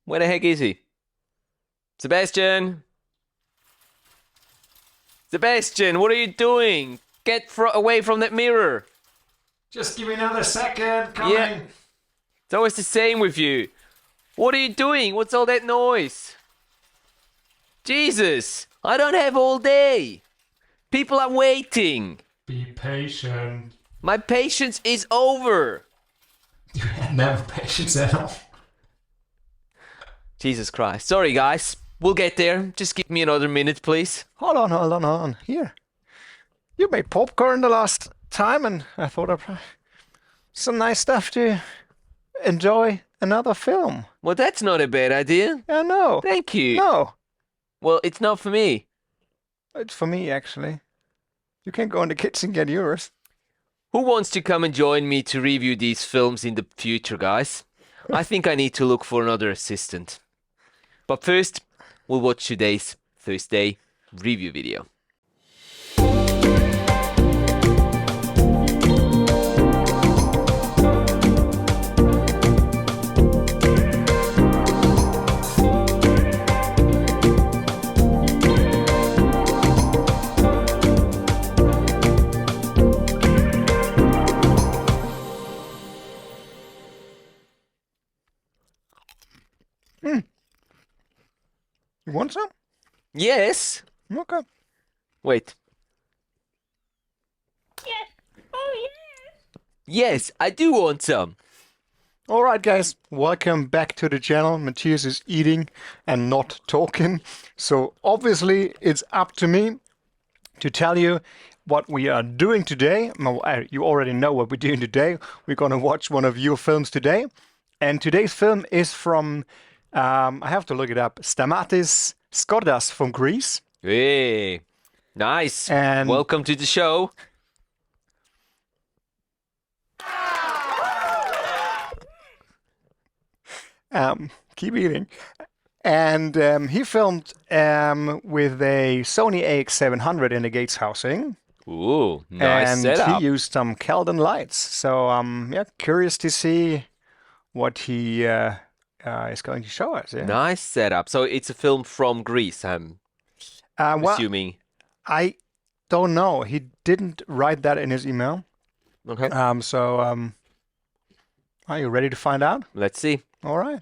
Where the heck is he? Sebastian! Sebastian, what are you doing? Get away from that mirror. Just give me another second. Coming. Yeah. It's always the same with you. What are you doing? What's all that noise? Jesus! I don't have all day. People are waiting. Be patient. My patience is over. You had never patience at all. Jesus Christ. Sorry, guys. We'll get there. Just give me another minute, please. Hold on. Here. You made popcorn the last time, and I thought some nice stuff to enjoy another film. Well, that's not a bad idea. Yeah, no. Thank you. No. Well, it's not for me. It's for me, actually. You can go in the kitchen and get yours. Who wants to come and join me to review these films in the future, guys? I think I need to look for another assistant. But first, we'll watch today's Thursday review video. You want some? Yes. Okay. Wait. Yes. Oh, yes. Yes, I do want some. Alright guys, welcome back to the channel. Matthias is eating and not talking. So obviously it's up to me to tell you what we are doing today. You already know what we're doing today. We're gonna watch one of your films today. And today's film is from, I have to look it up, Stamatis Skordas from Greece. Hey, nice. And welcome to the show. Keep eating. And he filmed with a Sony AX700 in the Gates housing. Ooh, nice and setup. he used some Calden lights. So yeah, curious to see what he is going to show us. Yeah. Nice setup. So it's a film from Greece, I'm Well, assuming. I don't know. He didn't write that in his email. Okay, Are you ready to find out? let's see. All right.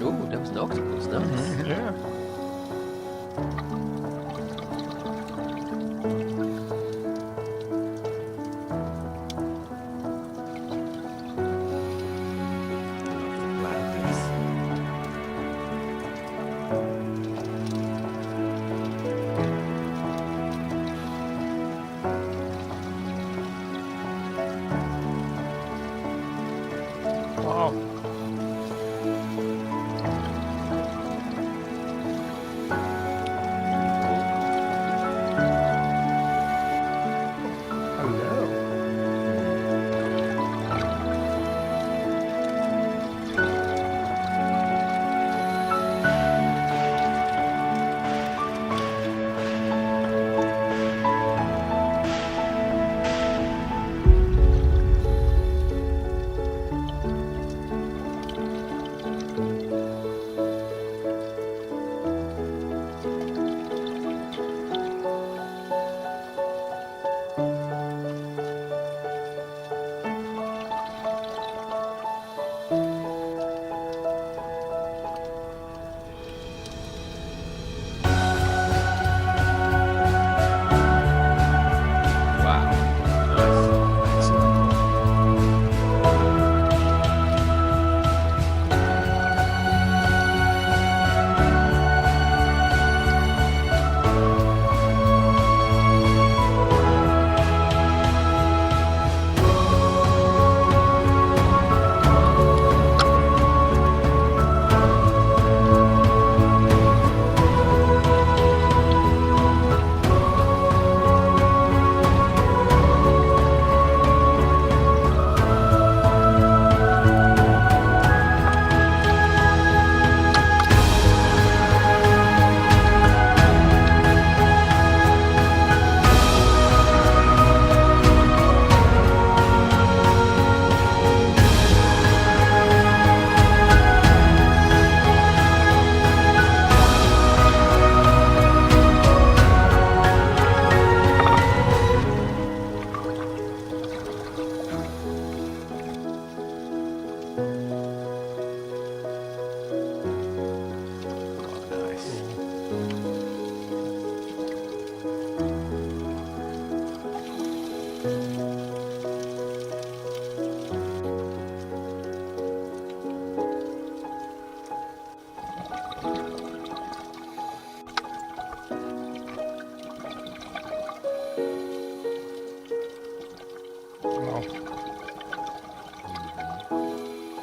Ooh, that was an octopus. Nice. Yeah. Wow. Wow.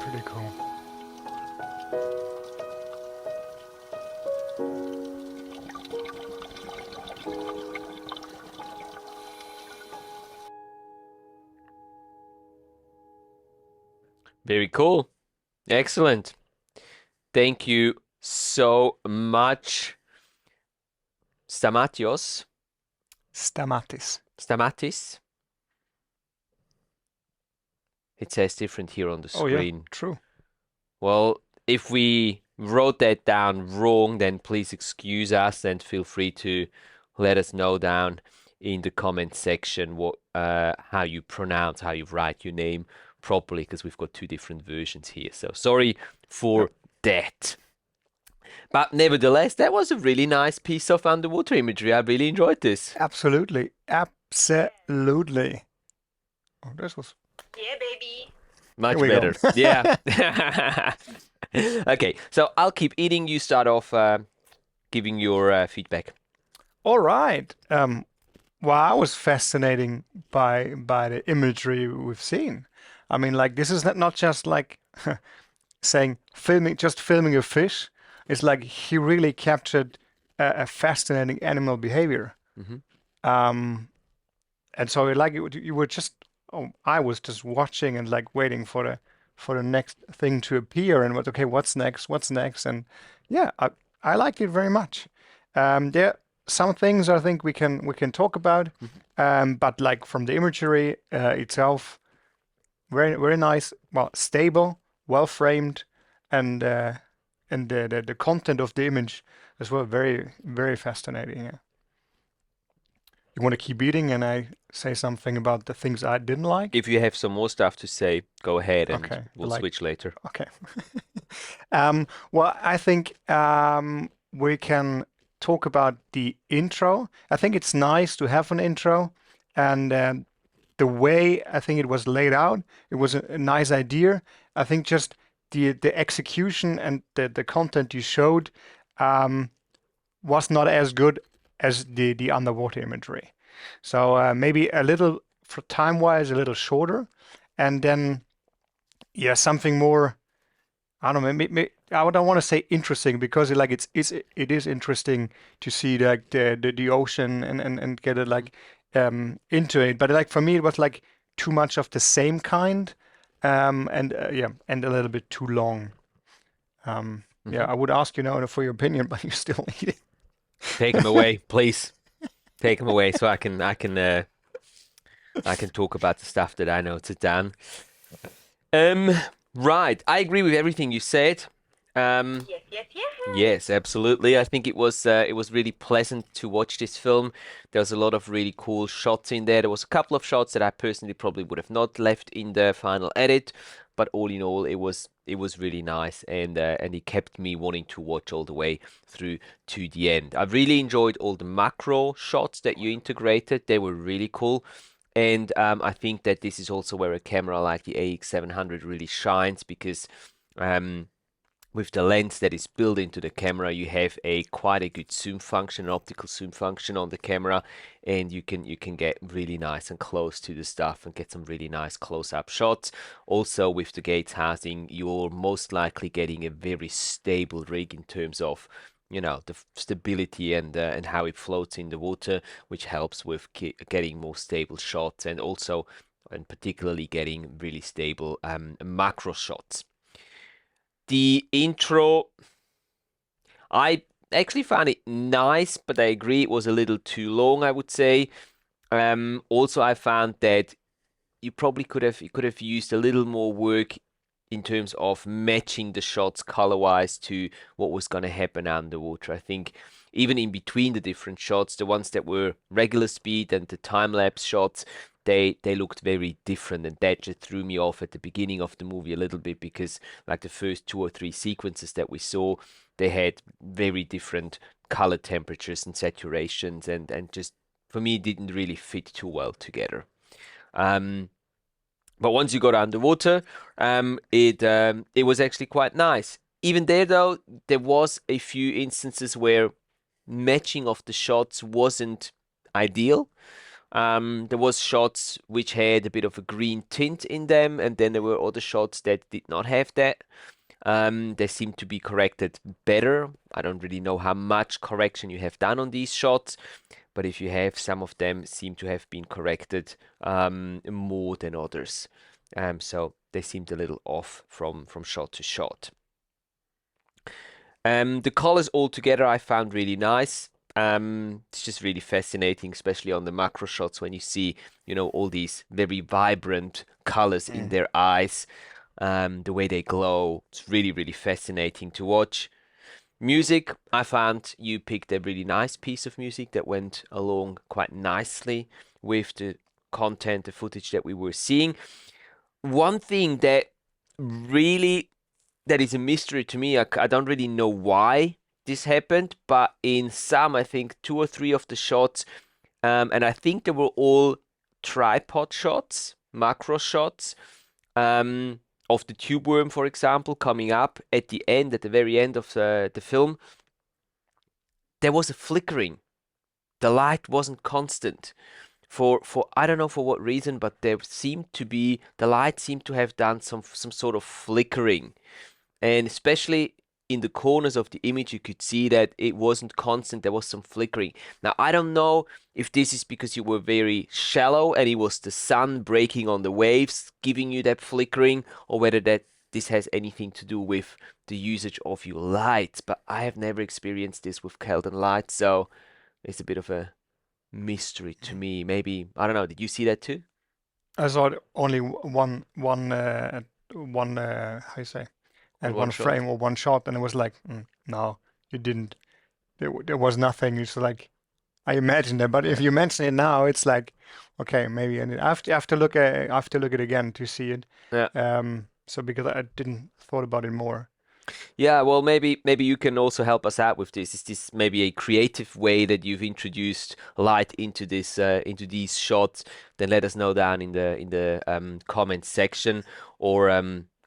Pretty cool. Very cool. Excellent. Thank you so much, Stamatis. Stamatis. It says different here on the Oh yeah, screen. true. Well, if we wrote that down wrong, then please excuse us and feel free to let us know down in the comment section what how you pronounce, how you write your name properly, because we've got two different versions here. So sorry for that. But nevertheless, that was a really nice piece of underwater imagery. I really enjoyed this. Absolutely. Absolutely. Oh, this was Yeah, baby. Much Here we go. better. Yeah. Okay, so I'll keep eating. You start off giving your feedback. all right. Well, I was fascinating by the imagery we've seen. I mean, like this is not just like saying filming a fish. It's like he really captured a fascinating animal behavior. Mhm. And so like you were just I was just watching and like waiting for the next thing to appear and what's next, and yeah, I liked it very much. There are some things I think we can talk about, but like from the imagery itself, very nice, well, stable, well framed, and the content of the image as well, very fascinating. Yeah. You want to keep eating and I say something about the things I didn't like? If you have some more stuff to say, go ahead and Okay, we'll like- switch later. Okay. Well, I think we can talk about the intro. I think it's nice to have an intro, and the way I think it was laid out, it was a nice idea. I think just the execution and the content you showed was not as good as the underwater imagery. So maybe a little, for time-wise, a little shorter, and then yeah, something more. I don't know. Maybe, I don't want to say interesting because it is interesting to see like the ocean and get it like into it. But like for me, it was like too much of the same kind, and yeah, and a little bit too long. Yeah, I would ask you now for your opinion, but you still need it. Take him away, please. Take him away so I can talk about the stuff that I noted down. Right. I agree with everything you said. Yes, yes, yes. Yes, absolutely. I think it was really pleasant to watch this film. There was a lot of really cool shots in there. There was a couple of shots that I personally probably would have not left in the final edit, but all in all, it was really nice, and it kept me wanting to watch all the way through to the end. I really enjoyed all the macro shots that you integrated. They were really cool. And I think that this is also where a camera like the AX700 really shines, because with the lens that is built into the camera, you have quite a good zoom function, an optical zoom function on the camera, and you can get really nice and close to the stuff and get some really nice close-up shots. Also, with the Gates housing, you're most likely getting a very stable rig in terms of the stability and how it floats in the water, which helps with getting more stable shots, and also and particularly getting really stable macro shots. The intro, I actually found it nice, but I agree it was a little too long, I would say. Also, I found that you probably could have used a little more work in terms of matching the shots color-wise to what was going to happen underwater. I think even in between the different shots, the ones that were regular speed and the time-lapse shots, they looked very different, and that just threw me off at the beginning of the movie a little bit, because like the first 2 or 3 sequences that we saw, they had very different color temperatures and saturations, and just for me didn't really fit too well together. But once you got underwater, it was actually quite nice. Even there, though, there was a few instances where matching of the shots wasn't ideal. There was shots which had a bit of a green tint in them, and then there were other shots that did not have that. They seem to be corrected better. I don't really know how much correction you have done on these shots, but if you have, some of them seem to have been corrected more than others. So they seemed a little off from shot to shot. The colors altogether I found really nice. It's just really fascinating, especially on the macro shots when you see, all these very vibrant colors in their eyes, the way they glow. It's really, really fascinating to watch. Music, I found you picked a really nice piece of music that went along quite nicely with the content, the footage that we were seeing. One thing that is a mystery to me, I don't really know why this happened, but in some, I think 2 or 3 of the shots, and I think they were all tripod shots, macro shots, of the tube worm, for example, coming up at the very end of the film. There was a flickering. The light wasn't constant. For I don't know for what reason, but the light seemed to have done some sort of flickering. And especially in the corners of the image, you could see that it wasn't constant. There was some flickering. Now, I don't know if this is because you were very shallow and it was the sun breaking on the waves giving you that flickering, or whether this has anything to do with the usage of your lights. But I have never experienced this with Kelton lights, so it's a bit of a mystery to me. Maybe, I don't know, did you see that too? I saw it only one how you say, and one shot. frame or one shot, and it was like, no, you didn't. There was nothing. It's like, I imagined it, but if you mention it now, it's like, okay, maybe I have to look at it again to see it. Yeah. So because I didn't thought about it more. Yeah, well, maybe you can also help us out with this. Is this maybe a creative way that you've introduced light into these shots? Then let us know down in the comment section, or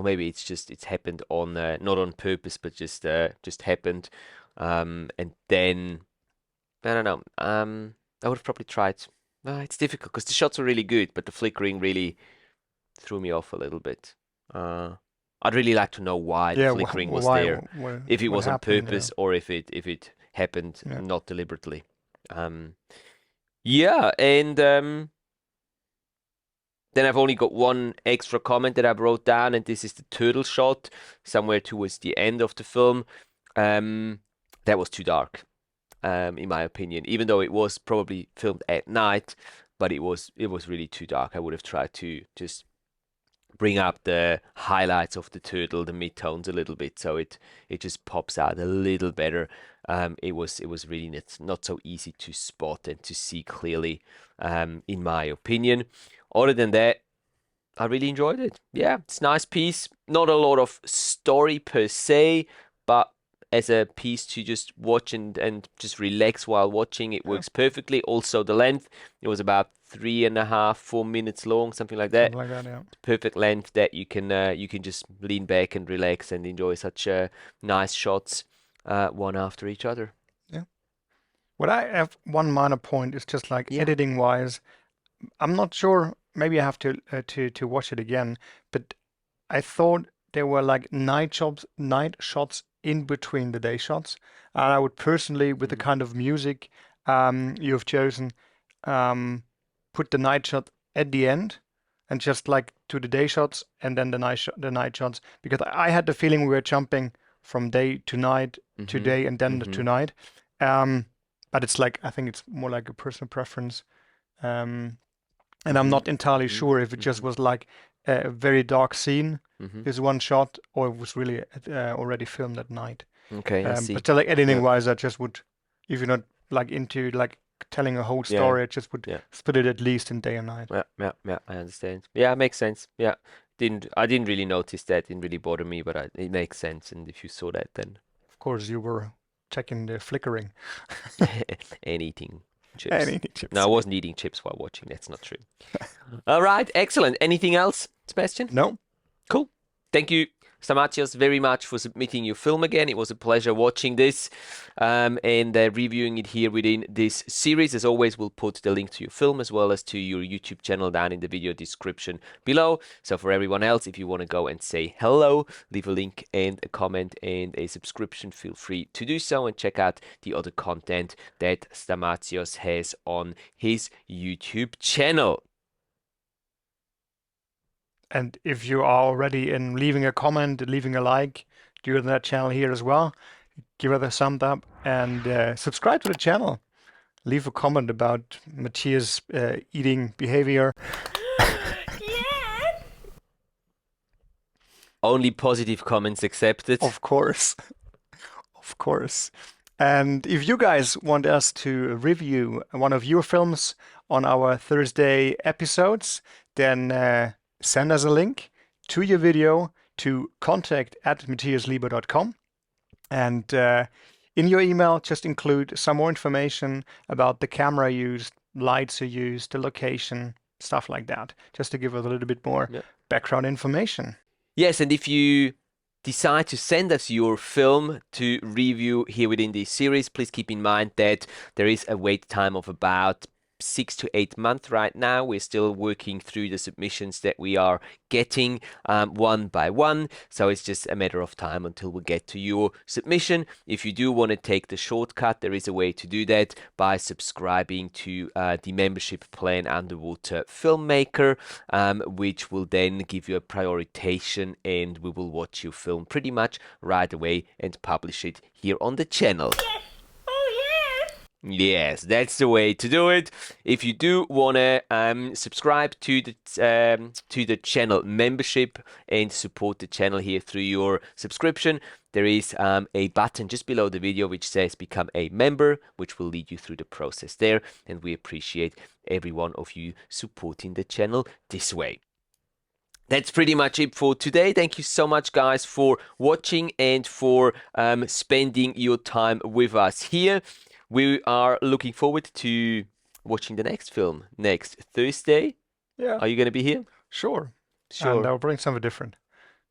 maybe it's happened on not on purpose, but just happened, and then I don't know. I would have probably tried. It's difficult because the shots are really good, but the flickering really threw me off a little bit. I'd really like to know why the flickering was there, if it was on purpose or if it happened not deliberately. Yeah, and then I've only got one extra comment that I wrote down, and this is the turtle shot somewhere towards the end of the film. That was too dark, in my opinion, even though it was probably filmed at night, but it was really too dark. I would have tried to just bring up the highlights of the turtle, the midtones a little bit, so it just pops out a little better. It was really not so easy to spot and to see clearly, in my opinion. Other than that, I really enjoyed it. Yeah, it's a nice piece. Not a lot of story per se, but as a piece to just watch and just relax while watching, it works perfectly. Also, the length, it was about 3.5, 4 minutes long, something like that. Something like that, yeah. Perfect length that you can just lean back and relax and enjoy such nice shots, one after each other. Yeah. What I have one minor point is just like editing wise, I'm not sure. Maybe I have to watch it again, but I thought there were like night shots in between the day shots, and I would personally, with the kind of music you have chosen, put the night shot at the end and just like to the day shots and then the night shots, because I had the feeling we were jumping from day to night to day and then to night. But it's like, I think it's more like a personal preference. And I'm not entirely sure if it just was like a very dark scene, this one shot, or it was really already filmed at night. Okay, I see. But like editing wise, I just would, if you're not like into like telling a whole story, I just would split it at least in day and night. Yeah, I understand. Yeah, it makes sense. Yeah, I didn't really notice that. It didn't really bother me, but it makes sense. And if you saw that, then of course you were checking the flickering and eating chips. and eating chips. No, I wasn't eating chips while watching. That's not true. All right, excellent. Anything else, Sebastian? No. Cool. Thank you Stamatis, very much for submitting your film again. It was a pleasure watching this and reviewing it here within this series. As always, we'll put the link to your film as well as to your YouTube channel down in the video description below. So for everyone else, if you want to go and say hello, leave a link and a comment and a subscription, feel free to do so, and check out the other content that Stamatis has on his YouTube channel. And if you are already in leaving a comment, leaving a like, do it on that channel here as well. Give it a thumbs up and subscribe to the channel. Leave a comment about Matthias' eating behavior. Yes. Only positive comments accepted. Of course. Of course. And if you guys want us to review one of your films on our Thursday episodes, then send us a link to your video to contact@matthiaslebo.com. And in your email, just include some more information about the camera used, lights you used, the location, stuff like that, just to give us a little bit more background information. Yes, and if you decide to send us your film to review here within this series, please keep in mind that there is a wait time of about 6 to 8 months right now. We're still working through the submissions that we are getting one by one, so it's just a matter of time until we get to your submission. If you do want to take the shortcut, there is a way to do that by subscribing to the membership plan Underwater Filmmaker, which will then give you a prioritization, and we will watch your film pretty much right away and publish it here on the channel. Yes. Oh, yes. Yes, that's the way to do it. If you do want to subscribe to the channel membership and support the channel here through your subscription, there is a button just below the video which says become a member, which will lead you through the process there, and we appreciate every one of you supporting the channel this way. That's pretty much it for today. Thank you so much, guys, for watching and for spending your time with us here. We are looking forward to watching the next film next Thursday. Yeah. Are you going to be here? Sure. Sure. And I'll bring something different.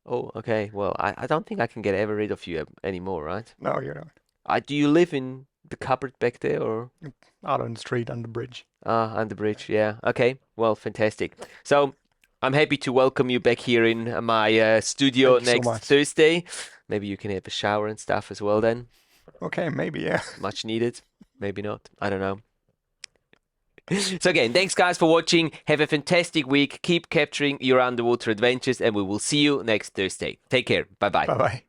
Oh, okay. Well, I don't think I can get ever rid of you anymore, right? No, you don't. Do you live in the cupboard back there, or? Out on the street, on the bridge. On the bridge, yeah. Okay, well, fantastic. So I'm happy to welcome you back here in my studio Thank you so next much. Thursday. Maybe you can have a shower and stuff as well then. Okay, maybe, yeah. Much needed. Maybe not. I don't know. So again, thanks guys for watching. Have a fantastic week. Keep capturing your underwater adventures, and we will see you next Thursday. Take care. Bye-bye. Bye-bye.